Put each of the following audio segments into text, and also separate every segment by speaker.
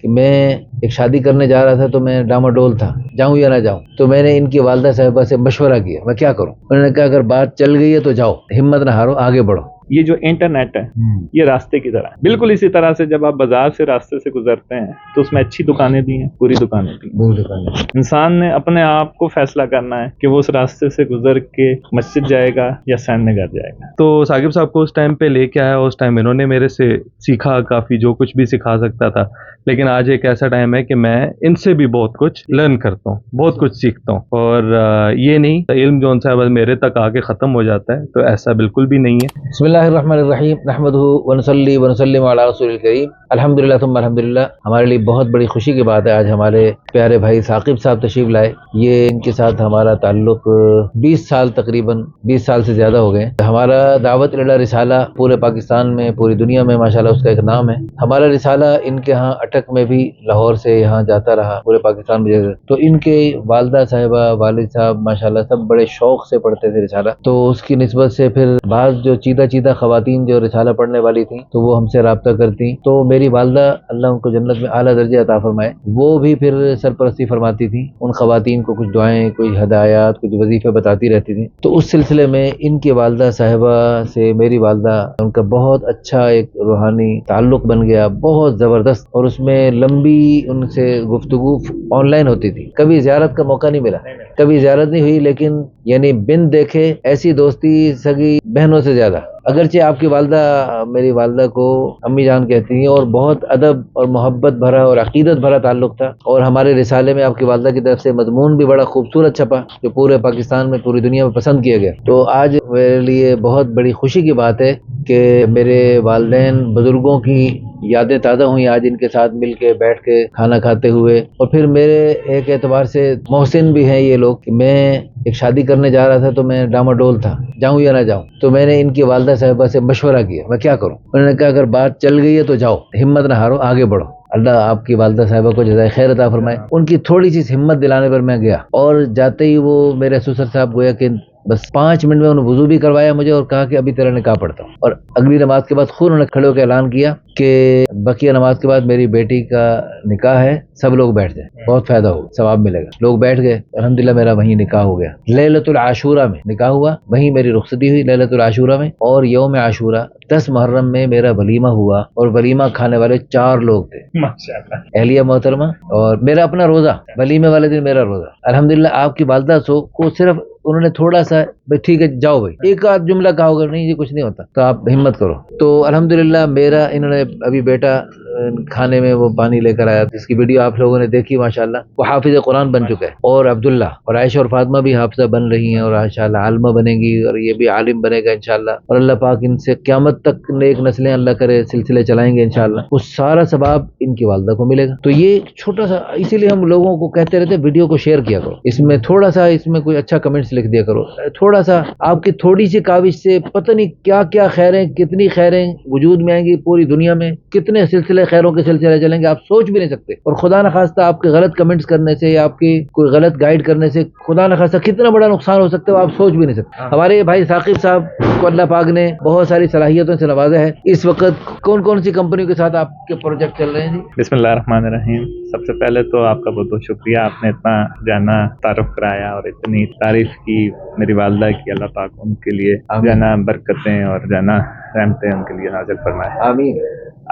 Speaker 1: کہ میں ایک شادی کرنے جا رہا تھا تو میں ڈاماڈول تھا، جاؤں یا نہ جاؤں. تو میں نے ان کی والدہ صاحبہ سے مشورہ کیا میں کیا کروں. انہوں نے کہا اگر بات چل گئی ہے تو جاؤ، ہمت نہ ہارو، آگے بڑھو.
Speaker 2: یہ جو انٹرنیٹ ہے یہ راستے کی طرح ہے. بالکل اسی طرح سے جب آپ بازار سے راستے سے گزرتے ہیں تو اس میں اچھی دکانیں بھی ہیں، بری دکانیں بھی ہیں. انسان نے اپنے آپ کو فیصلہ کرنا ہے کہ وہ اس راستے سے گزر کے مسجد جائے گا یا سینے گھر جائے گا.
Speaker 3: تو ثاقب صاحب کو اس ٹائم پہ لے کے آیا، اس ٹائم انہوں نے میرے سے سیکھا کافی، جو کچھ بھی سکھا سکتا تھا. لیکن آج ایک ایسا ٹائم ہے کہ میں ان سے بھی بہت کچھ لرن کرتا ہوں، بہت کچھ سیکھتا ہوں. اور یہ نہیں علم جو ان سے بس میرے تک آ کے ختم ہو جاتا ہے، تو ایسا بالکل بھی نہیں ہے.
Speaker 1: بسم اللہ الرحمن الرحیم، نحمدہ ونصلی ونسلم علی رسول الکریم، الحمدللہ ثم الحمدللہ. ہمارے لیے بہت بڑی خوشی کی بات ہے آج ہمارے پیارے بھائی ثاقب صاحب تشریف لائے. یہ ان کے ساتھ ہمارا تعلق 20 سال، تقریباً 20 سال سے زیادہ ہو گئے. ہمارا دعوت الی رسالہ پورے پاکستان میں، پوری دنیا میں ماشاءاللہ اس کا ایک نام ہے. ہمارا رسالہ ان کے ہاں اٹک میں بھی، لاہور سے یہاں جاتا رہا، پورے پاکستان میں. تو ان کے والدہ صاحبہ، والد صاحب ماشاءاللہ سب بڑے شوق سے پڑھتے تھے رسالہ. تو اس کی نسبت سے پھر بعض جو چیدہ خواتین جو رسالہ پڑھنے والی تھیں تو وہ ہم سے رابطہ کرتی. تو میری والدہ اللہ ان کو جنت میں اعلیٰ درجہ عطا فرمائے، وہ بھی پھر سرپرستی فرماتی تھی ان خواتین کو، کچھ دعائیں، کوئی ہدایات، کچھ وظیفے بتاتی رہتی تھیں. تو اس سلسلے میں ان کی والدہ صاحبہ سے میری والدہ، ان کا بہت اچھا ایک روحانی تعلق بن گیا، بہت زبردست. اور اس میں لمبی ان سے گفتگو آن لائن ہوتی تھی. کبھی زیارت کا موقع نہیں ملا، کبھی زیارت نہیں ہوئی، لیکن یعنی بن دیکھے ایسی دوستی سگی بہنوں سے زیادہ. اگرچہ آپ کی والدہ میری والدہ کو امی جان کہتی ہیں، اور بہت ادب اور محبت بھرا اور عقیدت بھرا تعلق تھا. اور ہمارے رسالے میں آپ کی والدہ کی طرف سے مضمون بھی بڑا خوبصورت چھپا جو پورے پاکستان میں، پوری دنیا میں پسند کیا گیا. تو آج میرے لیے بہت بڑی خوشی کی بات ہے کہ میرے والدین بزرگوں کی یادیں تازہ ہوئی آج ان کے ساتھ مل کے بیٹھ کے کھانا کھاتے ہوئے. اور پھر میرے ایک اعتبار سے محسن بھی ہیں یہ لوگ کہ میں ایک شادی کرنے جا رہا تھا تو میں ڈاماڈول تھا، جاؤں یا نہ جاؤں. تو میں نے ان کی والدہ صاحبہ سے مشورہ کیا میں کیا کروں. انہوں نے کہا اگر بات چل گئی ہے تو جاؤ، ہمت نہ ہارو، آگے بڑھو. اللہ آپ کی والدہ صاحبہ کو جزائے خیر عطا فرمائے. ان کی تھوڑی سی ہمت دلانے پر میں گیا، اور جاتے ہی وہ میرے سسر صاحب گویا کہ بس 5 منٹ میں انہوں نے وضو بھی کروایا مجھے اور کہا کہ ابھی تیرا نکاح پڑھتا ہوں. اور اگلی نماز کے بعد خود انہوں نے کھڑے ہو کے اعلان کیا کہ بقیہ نماز کے بعد میری بیٹی کا نکاح ہے، سب لوگ بیٹھ جائیں، بہت فائدہ ہوگا، ثواب ملے گا. لوگ بیٹھ گئے، الحمدللہ میرا وہیں نکاح ہو گیا. لیلۃ العاشورہ میں نکاح ہوا، وہیں میری رخصتی ہوئی لیلۃ العاشورہ میں. اور یوم عاشورہ 10 محرم میں میرا ولیمہ ہوا، اور ولیمہ کھانے والے 4 لوگ تھے
Speaker 2: ماشاءاللہ.
Speaker 1: اہلیہ محترمہ اور میرا اپنا روزہ، ولیمے والے دن میرا روزہ. الحمدللہ آپ کی والدہ کو صرف انہوں نے تھوڑا سا بھائی ٹھیک ہے جاؤ بھائی، ایک آدھ جملہ کہا ہوگا نہیں یہ کچھ نہیں ہوتا تو آپ ہمت کرو. تو الحمدللہ میرا انہوں نے ابھی بیٹا کھانے میں وہ پانی لے کر آیا جس کی ویڈیو آپ لوگوں نے دیکھی، ماشاءاللہ وہ حافظ قرآن بن چکا ہے. اور عبداللہ اور عائشہ اور فاطمہ بھی حافظہ بن رہی ہیں، اور انشاءاللہ عالمہ بنے گی، اور یہ بھی عالم بنے گا انشاءاللہ. اور اللہ پاک ان سے قیامت تک نیک نسلیں اللہ کرے سلسلے چلائیں گے انشاءاللہ. وہ سارا ثواب ان کی والدہ کو ملے گا. تو یہ چھوٹا سا، اسی لیے ہم لوگوں کو کہتے رہتے ویڈیو کو شیئر کیا کرو، اس میں تھوڑا سا، اس میں کوئی اچھا کمنٹس لکھ دیا کرو. تھوڑا سا آپ کی تھوڑی سی کاوش سے پتہ نہیں کیا کیا خیریں، کتنی خیریں وجود میں آئیں گی. پوری دنیا میں کتنے سلسلے خیروں کے سلسلے چلیں گے آپ سوچ بھی نہیں سکتے. اور خدا نخواستہ آپ کے غلط کمنٹس کرنے سے یا آپ کی کوئی غلط گائیڈ کرنے سے خدا نخواستہ کتنا بڑا نقصان ہو سکتا ہے وہ آپ سوچ بھی نہیں سکتے. ہمارے بھائی ثاقب صاحب کو اللہ پاک نے بہت ساری صلاحیتوں سے نوازا ہے. اس وقت کون کون سی کمپنیوں کے ساتھ آپ کے پروجیکٹ چل رہے ہیں جی؟
Speaker 2: بسم اللہ الرحمن الرحیم. سب سے پہلے تو آپ کا بہت بہت شکریہ، آپ نے اتنا جانا تعارف کرایا اور اتنی تعریف کی میری والدہ کی. اللہ پاک ان کے لیے جانا برکتیں اور جانا رحمتیں ان کے لیے نازل فرمائے.
Speaker 1: آمین.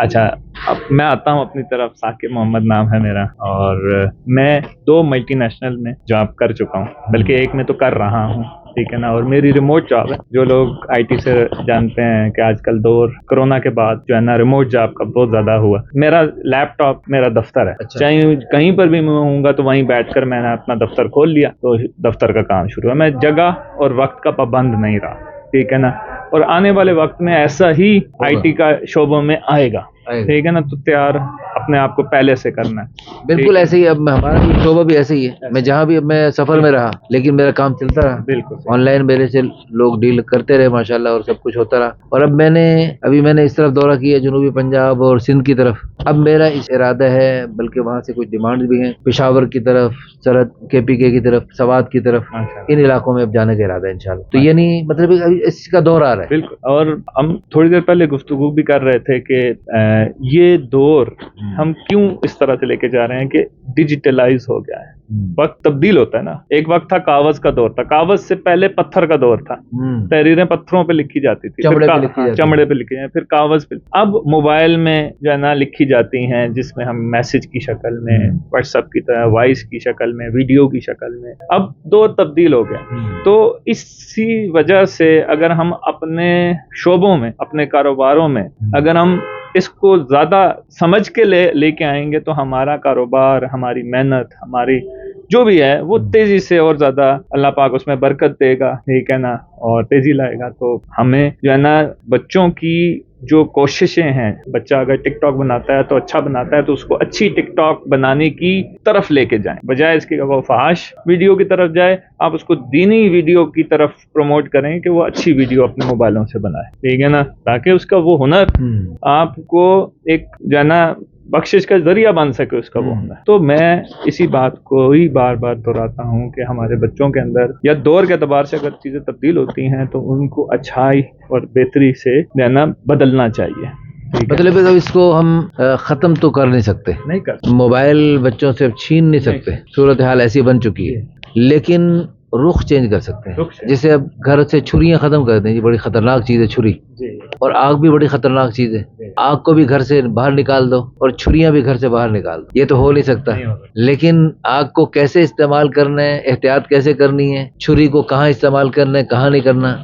Speaker 2: اچھا اب میں آتا ہوں اپنی طرف. ثاقب محمد نام ہے میرا، اور میں 2 ملٹی نیشنل میں جاب کر چکا ہوں، بلکہ ایک میں تو کر رہا ہوں، ٹھیک ہے نا. اور میری ریموٹ جاب ہے. جو لوگ آئی ٹی سے جانتے ہیں کہ آج کل دور کرونا کے بعد جو ہے نا ریموٹ جاب کا بہت زیادہ ہوا. میرا لیپ ٹاپ میرا دفتر ہے. چاہے کہیں پر بھی میں ہوں گا تو وہیں بیٹھ کر میں نے اپنا دفتر کھول لیا تو دفتر کا کام شروع ہے. میں جگہ اور وقت کا پابند نہیں رہا، ٹھیک ہے نا. اور آنے والے وقت میں ایسا ہی آئی ٹی کا شعبوں میں آئے گا، ٹھیک ہے نا. تو تیار اپنے آپ کو پہلے سے کرنا ہے.
Speaker 1: بالکل ایسے ہی اب ہمارا بھی شعبہ بھی ایسے ہی ہے. میں جہاں بھی اب میں سفر میں رہا لیکن میرا کام چلتا رہا.
Speaker 2: بالکل
Speaker 1: آن لائن میرے سے لوگ ڈیل کرتے رہے ماشاءاللہ، اور سب کچھ ہوتا رہا. اور اب میں نے اس طرف دورہ کیا جنوبی پنجاب اور سندھ کی طرف. اب میرا اس ارادہ ہے، بلکہ وہاں سے کچھ ڈیمانڈ بھی ہیں، پشاور کی طرف، سرحد KPK کی طرف، سوات کی طرف، ان علاقوں میں اب جانے کا ارادہ ہے انشاءاللہ. تو یعنی مطلب اس کا دور آ رہا ہے.
Speaker 2: بالکل. اور ہم تھوڑی دیر پہلے گفتگو بھی کر رہے تھے کہ یہ دور ہم کیوں اس طرح سے لے کے جا رہے ہیں کہ ڈیجیٹلائز ہو گیا ہے. وقت تبدیل ہوتا ہے نا. ایک وقت تھا کاغذ کا دور تھا, کاغذ سے پہلے پتھر کا دور تھا, تحریریں پتھروں پہ لکھی جاتی تھی, چمڑے پہ لکھی جاتی, پھر کاغذ پہ. اب موبائل میں جو ہے نا لکھی جاتی ہیں, جس میں ہم میسج کی شکل میں, واٹس ایپ کی طرح وائس کی شکل میں, ویڈیو کی شکل میں. اب دور تبدیل ہو گیا. تو اسی وجہ سے اگر ہم اپنے شعبوں میں, اپنے کاروباروں میں اگر ہم اس کو زیادہ سمجھ کے لے کے آئیں گے تو ہمارا کاروبار, ہماری محنت, ہماری جو بھی ہے وہ تیزی سے اور زیادہ اللہ پاک اس میں برکت دے گا, ٹھیک ہے نا, اور تیزی لائے گا. تو ہمیں جو ہے نا بچوں کی جو کوششیں ہیں, بچہ اگر ٹک ٹاک بناتا ہے تو اچھا بناتا ہے, تو اس کو اچھی ٹک ٹاک بنانے کی طرف لے کے جائیں, بجائے اس کے وہ فحش ویڈیو کی طرف جائے. آپ اس کو دینی ویڈیو کی طرف پروموٹ کریں کہ وہ اچھی ویڈیو اپنے موبائلوں سے بنائے, ٹھیک ہے نا, تاکہ اس کا وہ ہنر آپ کو ایک جو ہے نا بخشش کا ذریعہ بن سکے اس کا وہ ہنر. تو میں اسی بات کو ہی بار بار دہراتا ہوں کہ ہمارے بچوں کے اندر یا دور کے اعتبار سے اگر چیزیں تبدیل ہوتی ہیں تو ان کو اچھائی اور بہتری سے جو ہے نا بدلنا چاہیے.
Speaker 1: مطلب اس کو ہم ختم تو کر نہیں سکتے,
Speaker 2: نہیں کر
Speaker 1: موبائل بچوں سے چھین نہیں سکتے, صورتحال ایسی بن چکی ہے, لیکن رخ چینج کر سکتے ہیں. جیسے اب گھر سے چھریاں ختم کر دیں, یہ بڑی خطرناک چیز ہے چھری, اور آگ بھی بڑی خطرناک چیز ہے. آگ کو بھی گھر سے باہر نکال دو اور چھریاں بھی گھر سے باہر نکال دو, یہ تو ہو نہیں سکتا. لیکن آگ کو کیسے استعمال کرنا ہے, احتیاط کیسے کرنی ہے, چھری کو کہاں استعمال کرنا ہے کہاں نہیں کرنا,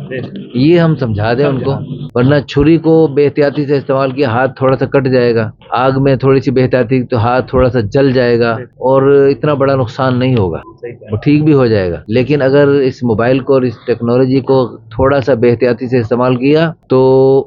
Speaker 1: یہ ہم سمجھا دیں ان کو. ورنہ چھری کو بے احتیاطی سے استعمال کیا, ہاتھ تھوڑا سا کٹ جائے گا, آگ میں تھوڑی سی بے احتیاطی تو ہاتھ تھوڑا سا جل جائے گا, اور اتنا بڑا نقصان نہیں ہوگا, وہ ٹھیک بھی ہو جائے گا. لیکن اگر اس موبائل کو اور اس ٹیکنالوجی کو تھوڑا سا بے احتیاطی سے استعمال کیا تو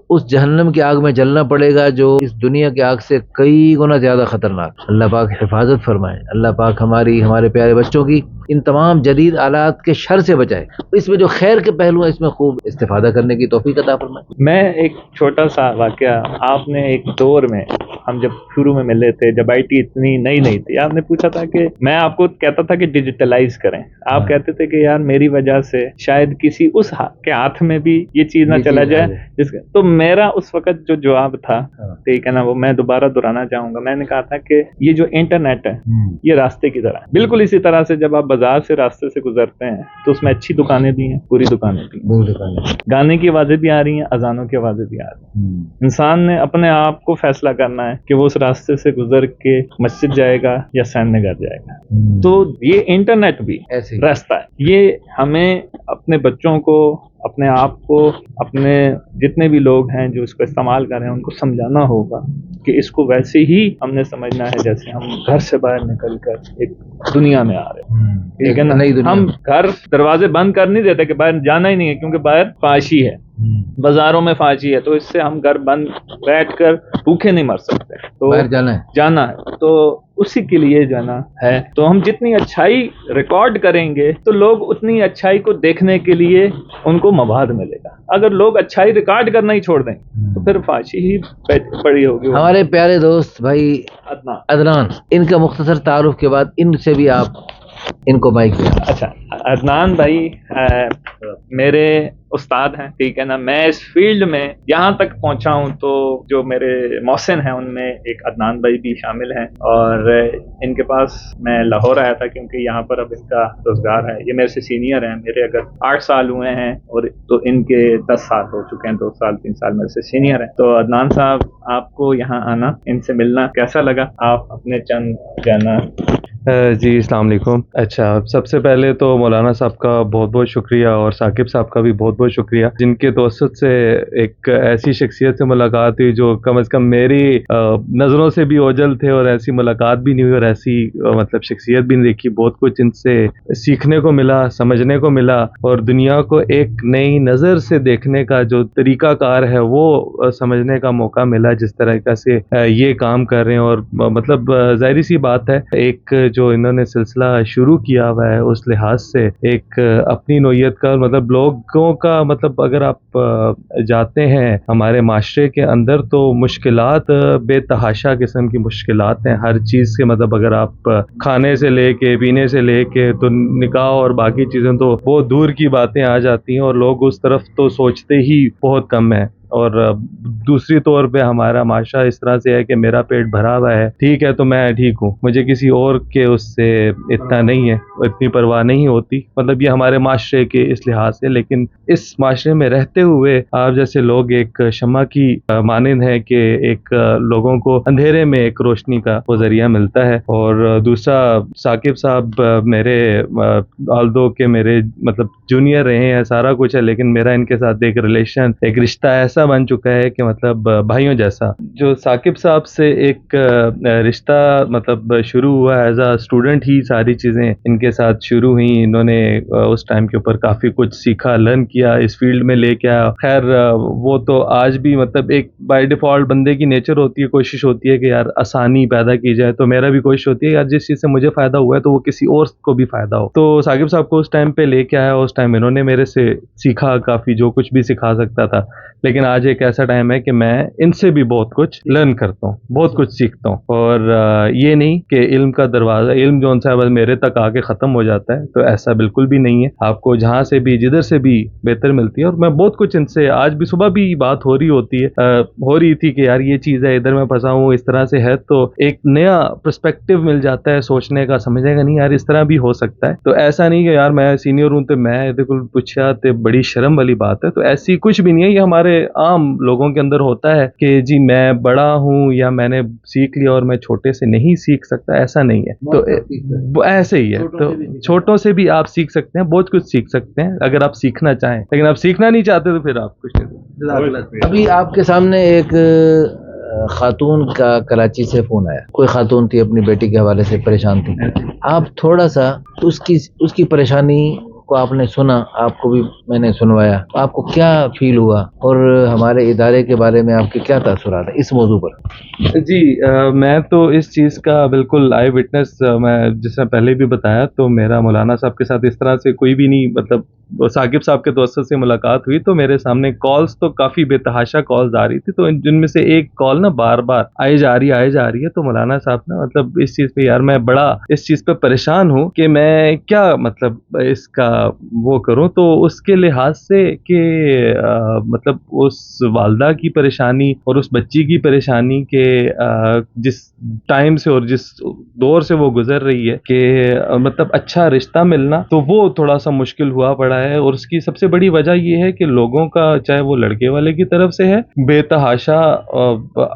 Speaker 1: اس جہنم کی آگ میں جلنا پڑے گا جو اس دنیا کی آگ سے کئی گنا زیادہ خطرناک. اللہ پاک حفاظت فرمائے, اللہ پاک ہمارے پیارے بچوں کی ان تمام جدید آلات کے شر سے بچائے, اس میں جو خیر کے پہلو ہیں اس میں خوب استفادہ کرنے کی توفیق عطا فرمائے.
Speaker 2: میں ایک چھوٹا سا واقعہ, آپ نے ایک دور میں, ہم جب شروع میں ملے تھے, جب آئی ٹی اتنی نئی نہیں تھی, آپ نے پوچھا تھا کہ میں آپ کو کہتا تھا کہ ڈیجیٹلائز کریں. آپ کہتے تھے کہ یار میری وجہ سے شاید کسی اس کے ہاتھ میں بھی یہ چیز نہ چلا جائے تو میرا اس وقت جو جواب تھا, ٹھیک ہے نا, وہ میں دوبارہ دہرانا چاہوں گا. میں نے کہا تھا کہ یہ جو انٹرنیٹ ہے یہ راستے کی طرح ہے, بالکل اسی طرح سے جب آپ بازار سے راستے سے گزرتے ہیں تو اس میں اچھی دکانیں بھی ہیں, بری دکانیں بھی ہیں, گانے کی آوازیں بھی آ رہی ہیں, اذانوں کی آوازیں بھی آ رہی ہیں. انسان نے اپنے آپ کو فیصلہ کرنا ہے کہ وہ اس راستے سے گزر کے مسجد جائے گا یا سینے گھر جائے گا. تو یہ انٹرنیٹ بھی راستہ ہے. یہ ہمیں اپنے بچوں کو, اپنے آپ کو, اپنے جتنے بھی لوگ ہیں جو اس کو استعمال کر رہے ہیں ان کو سمجھانا ہوگا کہ اس کو ویسے ہی ہم نے سمجھنا ہے جیسے ہم گھر سے باہر نکل کر ایک دنیا میں آ رہے ہیں, ٹھیک ہے نا. ہم گھر دروازے بند کر نہیں دیتے کہ باہر جانا ہی نہیں ہے, کیونکہ باہر فحاشی ہے, بازاروں میں فحاشی ہے, تو اس سے ہم گھر بند بیٹھ کر بھوکے نہیں مر سکتے, تو جانا ہے. تو اسی کے لیے جانا ہے. تو ہم جتنی اچھائی ریکارڈ کریں گے تو لوگ اتنی اچھائی کو دیکھنے کے لیے ان کو مواد ملے گا. اگر لوگ اچھائی ریکارڈ کرنا ہی چھوڑ دیں تو پھر فحاشی ہی پڑی ہوگی.
Speaker 1: ہمارے پیارے دوست بھائی عدنان, ان کا مختصر تعارف کے بعد ان سے بھی آپ ان کو مائک دیں.
Speaker 2: اچھا, عدنان بھائی میرے استاد ہیں, ٹھیک ہے نا. میں اس فیلڈ میں یہاں تک پہنچا ہوں تو جو میرے محسن ہیں ان میں ایک عدنان بھائی بھی شامل ہیں, اور ان کے پاس میں لاہور آیا تھا کیونکہ یہاں پر اب ان کا روزگار ہے. یہ میرے سے سینئر ہیں, میرے اگر 8 سال ہوئے ہیں اور تو ان کے 10 سال ہو چکے ہیں, 2 سال 3 سال میرے سے سینئر ہیں. تو عدنان صاحب, آپ کو یہاں آنا, ان سے ملنا کیسا لگا؟ آپ اپنے چند جانا.
Speaker 3: جی السلام علیکم. اچھا, سب سے پہلے تو مولانا صاحب کا بہت بہت شکریہ, اور ثاقب صاحب کا بھی بہت بہت شکریہ, جن کے توسط سے ایک ایسی شخصیت سے ملاقات ہوئی جو کم از کم میری نظروں سے بھی اوجھل تھے, اور ایسی ملاقات بھی نہیں ہوئی, اور ایسی مطلب شخصیت بھی نہیں دیکھی. بہت کچھ ان سے سیکھنے کو ملا, سمجھنے کو ملا, اور دنیا کو ایک نئی نظر سے دیکھنے کا جو طریقہ کار ہے وہ سمجھنے کا موقع ملا, جس طرح سے یہ کام کر رہے ہیں. اور مطلب ظاہری سی بات ہے, ایک جو انہوں نے سلسلہ شروع کیا ہوا ہے اس لحاظ سے ایک اپنی نوعیت کا, مطلب لوگوں کا, مطلب اگر آپ جاتے ہیں ہمارے معاشرے کے اندر تو مشکلات بے تحاشا قسم کی مشکلات ہیں ہر چیز کے. مطلب اگر آپ کھانے سے لے کے, پینے سے لے کے, تو نکاح اور باقی چیزیں تو بہت دور کی باتیں آ جاتی ہیں, اور لوگ اس طرف تو سوچتے ہی بہت کم ہیں. اور دوسری طور پہ ہمارا معاشرہ اس طرح سے ہے کہ میرا پیٹ بھرا ہوا ہے، ٹھیک ہے تو میں ٹھیک ہوں، مجھے کسی اور کے اس سے اتنا نہیں ہے، اتنی پرواہ نہیں ہوتی، مطلب یہ ہمارے معاشرے کے اس لحاظ سے. لیکن اس معاشرے میں رہتے ہوئے آپ جیسے لوگ ایک شمع کی مانند ہیں کہ ایک لوگوں کو اندھیرے میں ایک روشنی کا وہ ذریعہ ملتا ہے. اور دوسرا ثاقب صاحب میرے آلدو کہ میرے مطلب جونیئر رہے ہیں، سارا کچھ ہے، لیکن میرا ان کے ساتھ ایک ریلیشن، ایک رشتہ ایسا بن چکا ہے کہ مطلب بھائیوں جیسا. جو ثاقب صاحب سے ایک رشتہ مطلب شروع ہوا ایز اے اسٹوڈنٹ ہی، ساری چیزیں ان کے ساتھ شروع ہوئیں. انہوں نے اس ٹائم کے اوپر کافی کچھ سیکھا، لرن کیا، اس فیلڈ میں لے کے آیا. خیر وہ تو آج بھی مطلب ایک بائی ڈیفالٹ بندے کی نیچر ہوتی ہے، کوشش ہوتی ہے کہ یار آسانی پیدا کی جائے. تو میرا بھی کوشش ہوتی ہے یار جس چیز سے مجھے فائدہ ہوا ہے تو وہ کسی اور کو بھی فائدہ ہو. تو ثاقب صاحب کو اس ٹائم پہ لے کے آیا، اس ٹائم انہوں نے میرے سے سیکھا کافی، جو کچھ بھی سکھا سکتا تھا. لیکن آج ایک ایسا ٹائم ہے کہ میں ان سے بھی بہت کچھ لرن کرتا ہوں، بہت کچھ سیکھتا ہوں. اور یہ نہیں کہ علم کا دروازہ، علم جو سا بس میرے تک آ کے ختم ہو جاتا ہے، تو ایسا بالکل بھی نہیں ہے. آپ کو جہاں سے بھی جدھر سے بھی بہتر ملتی ہے. اور میں بہت کچھ ان سے، آج بھی صبح بھی بات ہو رہی تھی کہ یار یہ چیز ہے، ادھر میں پھنسا ہوں، اس طرح سے ہے، تو ایک نیا پرسپیکٹو مل جاتا ہے سوچنے کا، سمجھنے کا. نہیں یار اس طرح بھی ہو سکتا ہے. تو ایسا نہیں کہ یار میں سینئر ہوں تو میں بالکل پوچھا تو بڑی شرم والی بات ہے. تو ایسی کچھ بھی نہیں ہے. یہ ہمارے عام لوگوں کے اندر ہوتا ہے کہ جی میں بڑا ہوں یا میں نے سیکھ لیا اور میں چھوٹے سے نہیں سیکھ سکتا، ایسا نہیں ہے. تو ایسے ہی ہے. تو چھوٹوں سے بھی آپ سیکھ سکتے ہیں، بہت کچھ سیکھ سکتے ہیں اگر آپ سیکھنا چاہیں. لیکن آپ سیکھنا نہیں چاہتے تو پھر آپ کچھ نہیں.
Speaker 1: ابھی آپ کے سامنے ایک خاتون کا کراچی سے فون آیا، کوئی خاتون تھی اپنی بیٹی کے حوالے سے پریشان تھی. آپ تھوڑا سا اس کی پریشانی کو آپ نے سنا، آپ کو بھی میں نے سنوایا، آپ کو کیا فیل ہوا اور ہمارے ادارے کے بارے میں آپ کے کیا تاثرات ہیں اس موضوع پر؟
Speaker 3: جی میں تو اس چیز کا بالکل آئی وٹنس، میں جس نے پہلے بھی بتایا تو میرا مولانا صاحب کے ساتھ اس طرح سے کوئی بھی نہیں، مطلب ثاقب صاحب کے توسط سے ملاقات ہوئی تو میرے سامنے کالز تو کافی بے تحاشا کالز آ رہی تھی. تو جن میں سے ایک کال نا بار بار آئی جا رہی ہے. تو مولانا صاحب نا مطلب اس چیز پہ یار میں بڑا اس چیز پہ پریشان ہوں کہ میں کیا مطلب اس کا وہ کروں. تو اس کے لحاظ سے کہ مطلب اس والدہ کی پریشانی اور اس بچی کی پریشانی کے جس ٹائم سے اور جس دور سے وہ گزر رہی ہے کہ مطلب اچھا رشتہ ملنا تو وہ تھوڑا سا مشکل ہوا پڑا ہے. اور اس کی سب سے بڑی وجہ یہ ہے کہ لوگوں کا، چاہے وہ لڑکے والے کی طرف سے ہے، بے تحاشا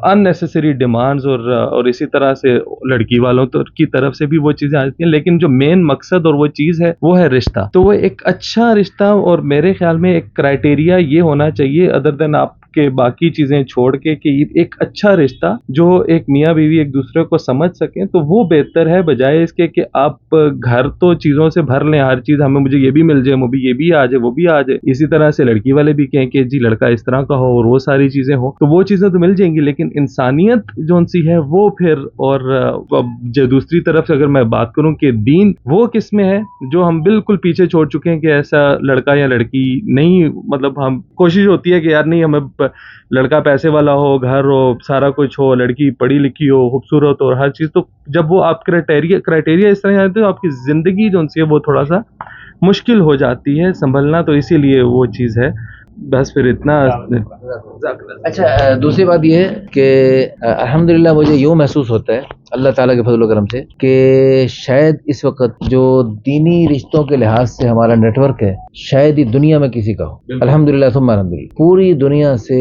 Speaker 3: ان نیسیسری ڈیمانڈز اور اسی طرح سے لڑکی والوں کی طرف سے بھی وہ چیزیں آتی ہیں. لیکن جو مین مقصد اور وہ چیز ہے وہ ہے رشتہ. تو وہ ایک اچھا رشتہ، اور میرے خیال میں ایک کرائٹیریا یہ ہونا چاہیے ادر دین آپ کہ باقی چیزیں چھوڑ کے کہ ایک اچھا رشتہ جو ایک میاں بیوی ایک دوسرے کو سمجھ سکیں تو وہ بہتر ہے، بجائے اس کے کہ آپ گھر تو چیزوں سے بھر لیں، ہر چیز ہمیں مجھے یہ بھی مل جائے، مجھے یہ بھی آ جائے، وہ بھی آ جائے. اسی طرح سے لڑکی والے بھی کہیں کہ جی لڑکا اس طرح کا ہو اور وہ ساری چیزیں ہو، تو وہ چیزیں تو مل جائیں گی. لیکن انسانیت جو سی ہے وہ پھر، اور جو دوسری طرف سے اگر میں بات کروں کہ دین وہ کس میں ہے جو ہم بالکل پیچھے چھوڑ چکے ہیں کہ ایسا لڑکا یا لڑکی نہیں، مطلب ہم کوشش ہوتی ہے کہ یار نہیں ہمیں لڑکا پیسے والا ہو، گھر ہو، سارا کچھ ہو، لڑکی پڑھی لکھی ہو، خوبصورت ہو، ہر چیز. تو جب وہ آپ کرائٹیریا اس طرح آتے تو آپ کی زندگی جو سی ہے وہ تھوڑا سا مشکل ہو جاتی ہے سنبھلنا. تو اسی لیے وہ چیز ہے. بس پھر اتنا.
Speaker 1: اچھا دوسری بات یہ ہے کہ الحمدللہ مجھے یوں محسوس ہوتا ہے اللہ تعالیٰ کے فضل و کرم سے کہ شاید اس وقت جو دینی رشتوں کے لحاظ سے ہمارا نیٹ ورک ہے شاید ہی دنیا میں کسی کا ہو. الحمدللہ ثم الحمدللہ پوری دنیا سے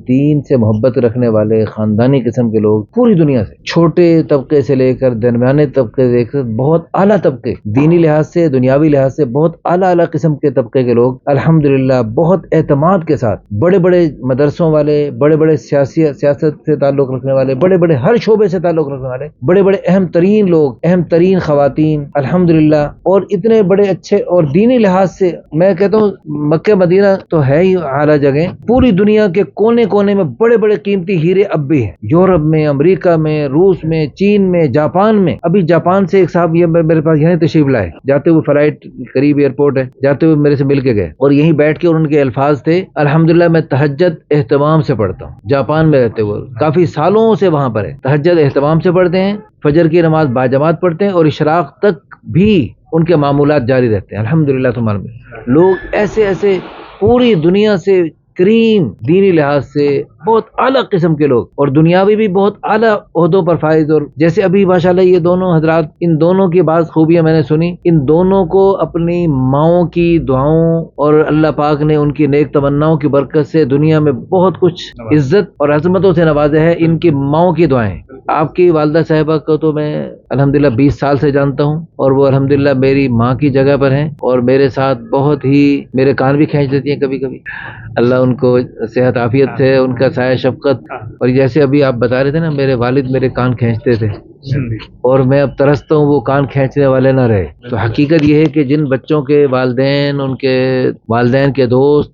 Speaker 1: دین سے محبت رکھنے والے خاندانی قسم کے لوگ، پوری دنیا سے، چھوٹے طبقے سے لے کر درمیانے طبقے سے لے کر بہت اعلیٰ طبقے، دینی لحاظ سے دنیاوی لحاظ سے بہت اعلیٰ قسم کے طبقے کے لوگ الحمدللہ بہت اعتماد کے ساتھ، بڑے بڑے مدرسوں والے، بڑے بڑے سیاست سے تعلق رکھنے والے، بڑے بڑے ہر شعبے سے تعلق رکھنے والے، بڑے بڑے اہم ترین لوگ، اہم ترین خواتین الحمدللہ، اور اتنے بڑے اچھے. اور دینی لحاظ سے میں کہتا ہوں مکہ مدینہ تو ہے ہی اعلیٰ جگہ، پوری دنیا کے کونے کونے میں بڑے بڑے قیمتی ہیرے اب بھی ہیں، یورپ میں، امریکہ میں، روس میں، چین میں، جاپان میں. ابھی جاپان سے ایک صاحب یہ میرے پاس یہیں تشریف لائے، جاتے ہوئے فلائٹ قریب ایئرپورٹ ہے، جاتے ہوئے میرے سے مل کے گئے اور یہیں بیٹھ کے، اور ان کے الفاظ تھے الحمدللہ میں تہجد اہتمام سے پڑھتا ہوں. جاپان میں رہتے ہوئے کافی سالوں سے وہاں پر ہے، تہجد اہتمام سے پڑھتے ہیں، فجر کی نماز باجماعت پڑھتے ہیں، اور اشراق تک بھی ان کے معمولات جاری رہتے ہیں الحمدللہ. تمہارے لوگ ایسے پوری دنیا سے کریم دینی لحاظ سے بہت اعلیٰ قسم کے لوگ اور دنیاوی بھی بہت اعلیٰ عہدوں پر فائز. اور جیسے ابھی ماشاءاللہ یہ دونوں حضرات، ان دونوں کی بعض خوبیاں میں نے سنی. ان دونوں کو اپنی ماؤں کی دعاؤں اور اللہ پاک نے ان کی نیک تمناؤں کی برکت سے دنیا میں بہت کچھ عزت اور عظمتوں سے نوازا ہے. ان کی ماؤں کی دعائیں. آپ کی والدہ صاحبہ کو تو میں الحمدللہ 20 سال سے جانتا ہوں اور وہ الحمدللہ میری ماں کی جگہ پر ہیں اور میرے ساتھ بہت ہی میرے کان بھی کھینچ لیتی ہیں کبھی کبھی. اللہ ان کو صحت عافیت سے، ان کا سایہ شفقت. اور جیسے ابھی آپ بتا رہے تھے نا، میرے والد میرے کان کھینچتے تھے اور میں اب ترستا ہوں وہ کان کھینچنے والے نہ رہے. تو حقیقت یہ ہے کہ جن بچوں کے والدین، ان کے والدین کے دوست،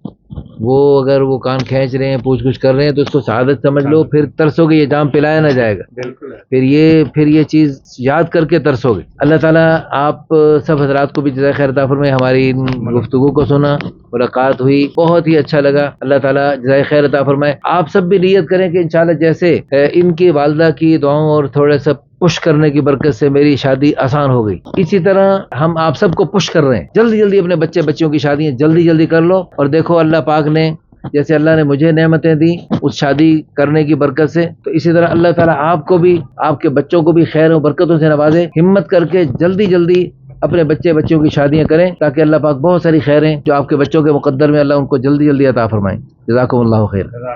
Speaker 1: وہ اگر وہ کان کھینچ رہے ہیں، پوچھ گچھ کر رہے ہیں، تو اس کو سعادت سمجھ لو. پھر ترسو گے، یہ جام پلایا نہ جائے گا. پھر یہ چیز یاد کر کے ترسو گے. اللہ تعالیٰ آپ سب حضرات کو بھی جزائے خیر عطا فرمائے. ہماری گفتگو کو سنا، ملاقات ہوئی، بہت ہی اچھا لگا. اللہ تعالیٰ جزائے خیر عطا فرمائے. آپ سب بھی نیت کریں کہ انشاءاللہ جیسے ان کی والدہ کی دعاؤں اور تھوڑا سا پش کرنے کی برکت سے میری شادی آسان ہو گئی، اسی طرح ہم آپ سب کو پش کر رہے ہیں. جلدی جلدی اپنے بچوں کی شادیاں جلدی جلدی کر لو. اور دیکھو اللہ پاک نے جیسے اللہ نے مجھے نعمتیں دی اس شادی کرنے کی برکت سے، تو اسی طرح اللہ تعالیٰ آپ کو بھی، آپ کے بچوں کو بھی خیر و برکتوں سے نوازے. ہمت کر کے جلدی جلدی اپنے بچوں کی شادیاں کریں تاکہ اللہ پاک بہت ساری خیریں جو آپ کے بچوں کے مقدر میں اللہ ان کو جلدی جلدی عطا فرمائیں. جزاکم اللہ خیر.